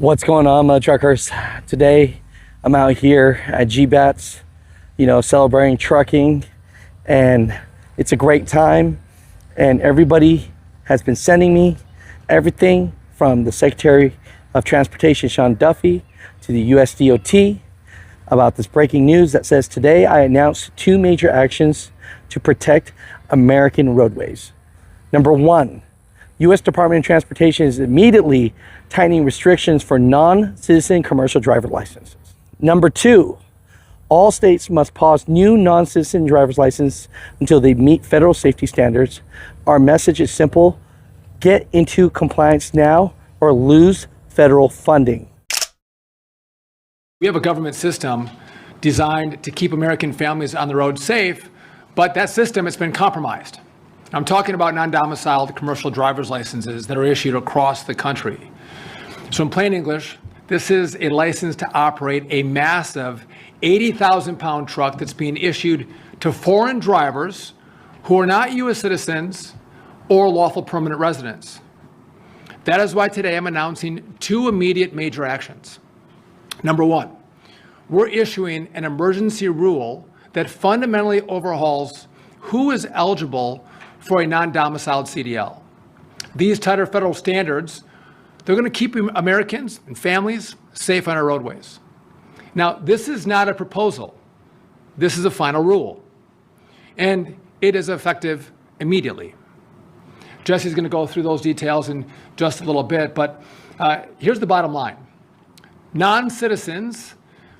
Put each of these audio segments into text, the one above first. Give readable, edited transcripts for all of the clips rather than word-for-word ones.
What's going on, Mutha truckers? Today I'm out here at GBATS, celebrating trucking, and it's a great time. And everybody has been sending me everything from the Secretary of Transportation, Sean Duffy, to the USDOT about this breaking news that says today I announced 2 major actions to protect American roadways. Number 1, U.S. Department of Transportation is immediately tightening restrictions for non-citizen commercial driver licenses. Number 2, all states must pause new non-citizen driver's license until they meet federal safety standards. Our message is simple: get into compliance now or lose federal funding. We have a government system designed to keep American families on the road safe, but that system has been compromised. I'm talking about non-domiciled commercial driver's licenses that are issued across the country. So in plain English, this is a license to operate a massive 80,000-pound truck that's being issued to foreign drivers who are not U.S. citizens or lawful permanent residents. That is why today I'm announcing 2 immediate major actions. Number 1, we're issuing an emergency rule that fundamentally overhauls who is eligible for a non-domiciled CDL. These tighter federal standards, they're going to keep Americans and families safe on our roadways. Now, this is not a proposal. This is a final rule, and it is effective immediately. Jesse's going to go through those details in just a little bit, but here's the bottom line. Non-citizens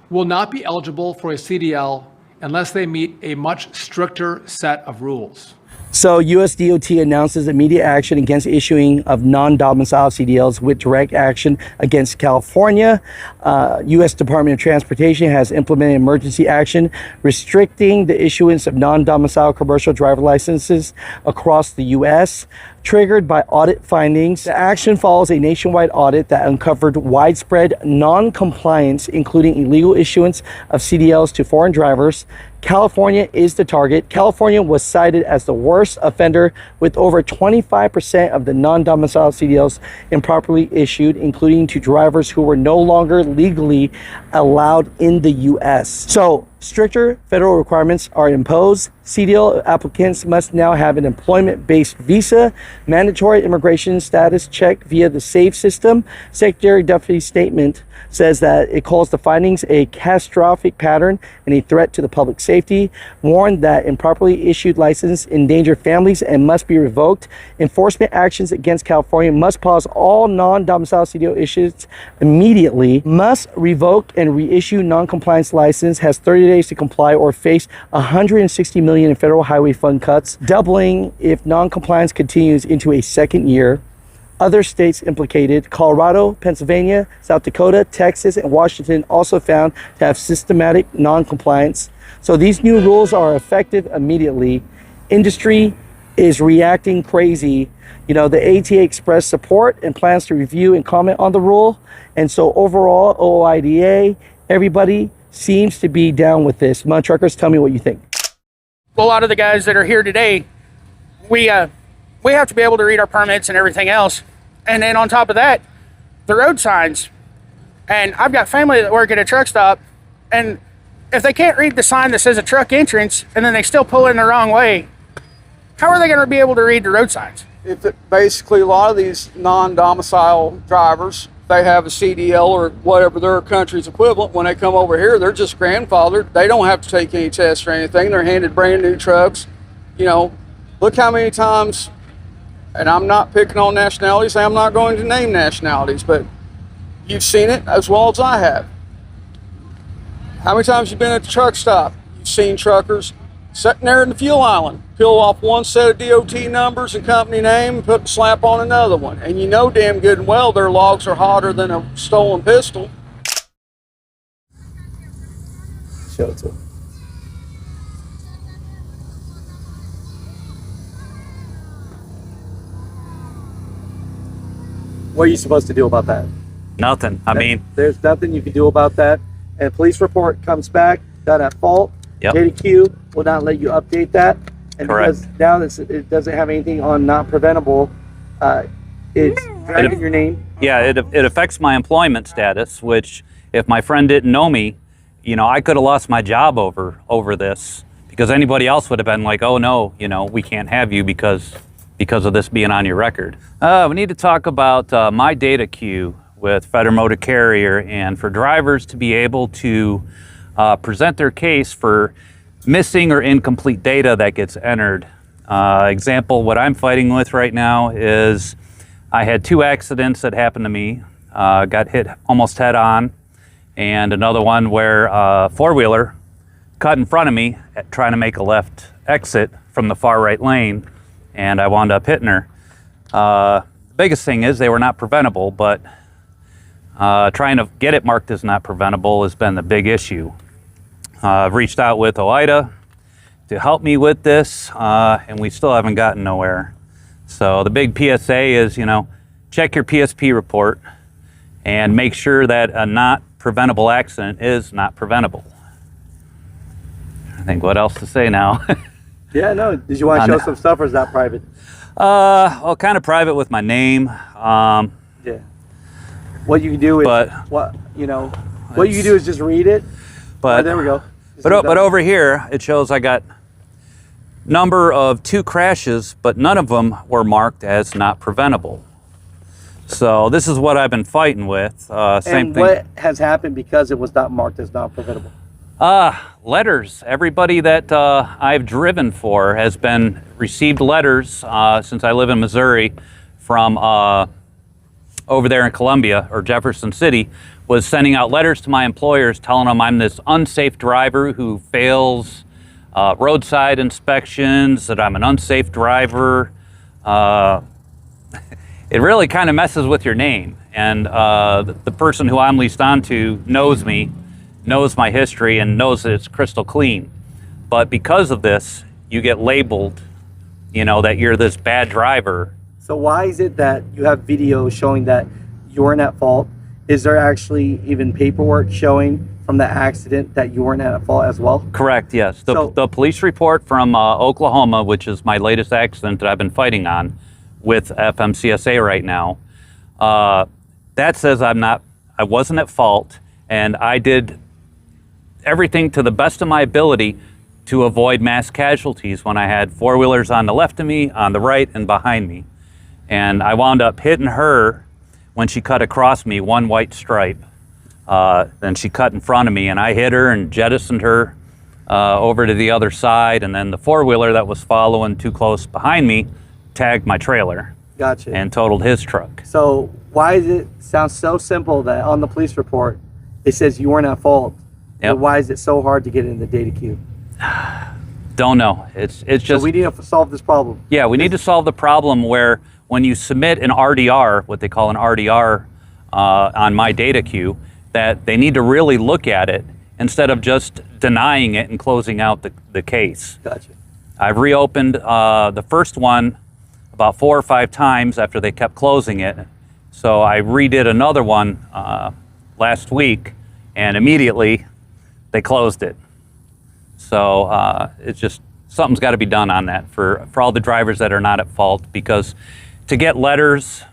will not be eligible for a CDL unless they meet a much stricter set of rules. So USDOT announces immediate action against issuing of non-domiciled CDLs with direct action against California. U.S. Department of Transportation has implemented emergency action restricting the issuance of non-domiciled commercial driver licenses across the U.S. triggered by audit findings. The action follows a nationwide audit that uncovered widespread non-compliance, including illegal issuance of CDLs to foreign drivers. California is the target. California was cited as the worst offender, with over 25% of the non-domiciled CDLs improperly issued, including to drivers who were no longer legally allowed in the U.S. So stricter federal requirements are imposed. CDL applicants must now have an employment-based visa, mandatory immigration status check via the SAFE system. Secretary Duffy's statement says that it calls the findings a catastrophic pattern and a threat to the public safety, warned that improperly issued licenses endanger families and must be revoked. Enforcement actions against California must pause all non-domiciled CDL issues immediately, must revoke and reissue non-compliance license, has 30 days to comply or face $160 million in federal highway fund cuts, doubling if non-compliance continues into a second year. Other states implicated, Colorado, Pennsylvania, South Dakota, Texas, and Washington, also found to have systematic non-compliance. So these new rules are effective immediately. Industry is reacting crazy. The ATA expressed support and plans to review and comment on the rule. And so overall, OOIDA, everybody seems to be down with this. Mutha truckers, tell me what you think. A lot of the guys that are here today, we have to be able to read our permits and everything else. And then on top of that, the road signs. And I've got family that work at a truck stop, and if they can't read the sign that says a truck entrance and then they still pull in the wrong way, how are they going to be able to read the road signs? Basically, a lot of these non-domicile drivers, they have a CDL or whatever their country's equivalent. When they come over here, they're just grandfathered. They don't have to take any tests or anything. They're handed brand new trucks. Look how many times, and I'm not picking on nationalities, I'm not going to name nationalities, but you've seen it as well as I have. How many times you've been at the truck stop? You've seen truckers sitting there in the fuel island, peel off one set of DOT numbers and company name and put the slap on another one. And you know damn good and well their logs are hotter than a stolen pistol. Show it to them. What are you supposed to do about that? Nothing. I mean, there's nothing you can do about that. And police report comes back, done at fault. Yep. DataQ will not let you update that. And Correct. because now it doesn't have anything on not preventable, it's dragging your name Yeah, it affects my employment status, which if my friend didn't know me, you know, I could have lost my job over this, because anybody else would have been like, oh no, you know, we can't have you because of this being on your record. We need to talk about my DataQ with Federal Motor Carrier, and for drivers to be able to present their case for missing or incomplete data that gets entered. Example, what I'm fighting with right now is I had 2 accidents that happened to me. Got hit almost head on, and another one where a four-wheeler cut in front of me trying to make a left exit from the far right lane, and I wound up hitting her. The biggest thing is they were not preventable, but trying to get it marked as not preventable has been the big issue. I've reached out with OIDA to help me with this, and we still haven't gotten nowhere. So the big PSA is, you know, check your PSP report and make sure that a not preventable accident is not preventable. I think what else to say now. Yeah, no. Did you want to show some stuff, or is that private? Well, kind of private with my name. Yeah. What you can do is, what you can do is just read it. But there we go. But over here it shows I got number of 2 crashes, but none of them were marked as not preventable. So this is what I've been fighting with. Same thing. What has happened because it was not marked as not preventable? Letters. Everybody that I've driven for has received letters since I live in Missouri from over there in Columbia or Jefferson City, was sending out letters to my employers telling them I'm this unsafe driver who fails roadside inspections, that I'm an unsafe driver. It really kind of messes with your name. And the person who I'm leased onto knows me, knows my history, and knows that it's crystal clean. But because of this, you get labeled, you know, that you're this bad driver. So why is it that you have video showing that you weren't at fault? Is there actually even paperwork showing from the accident that you weren't at fault as well? Correct, yes. The police report from Oklahoma, which is my latest accident that I've been fighting on with FMCSA right now, that says I wasn't at fault, and I did everything to the best of my ability to avoid mass casualties when I had four-wheelers on the left of me, on the right, and behind me. And I wound up hitting her when she cut across me, one white stripe. Then she cut in front of me, and I hit her and jettisoned her over to the other side, and then the four-wheeler that was following too close behind me tagged my trailer. Gotcha. And totaled his truck. So why does it sound so simple that on the police report it says you weren't at fault? Yep. But why is it so hard to get in the DataQ? Don't know. It's just. So we need to solve this problem. Yeah, we need to solve the problem where when you submit an RDR, what they call an RDR on my DataQ, that they need to really look at it instead of just denying it and closing out the case. Gotcha. I've reopened the first one about 4 or 5 times after they kept closing it. So I redid another one last week, and immediately they closed it. So it's just, something's got to be done on that for all the drivers that are not at fault, because to get letters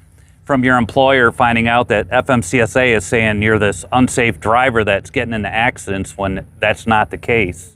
from your employer finding out that FMCSA is saying you're this unsafe driver that's getting into accidents when that's not the case.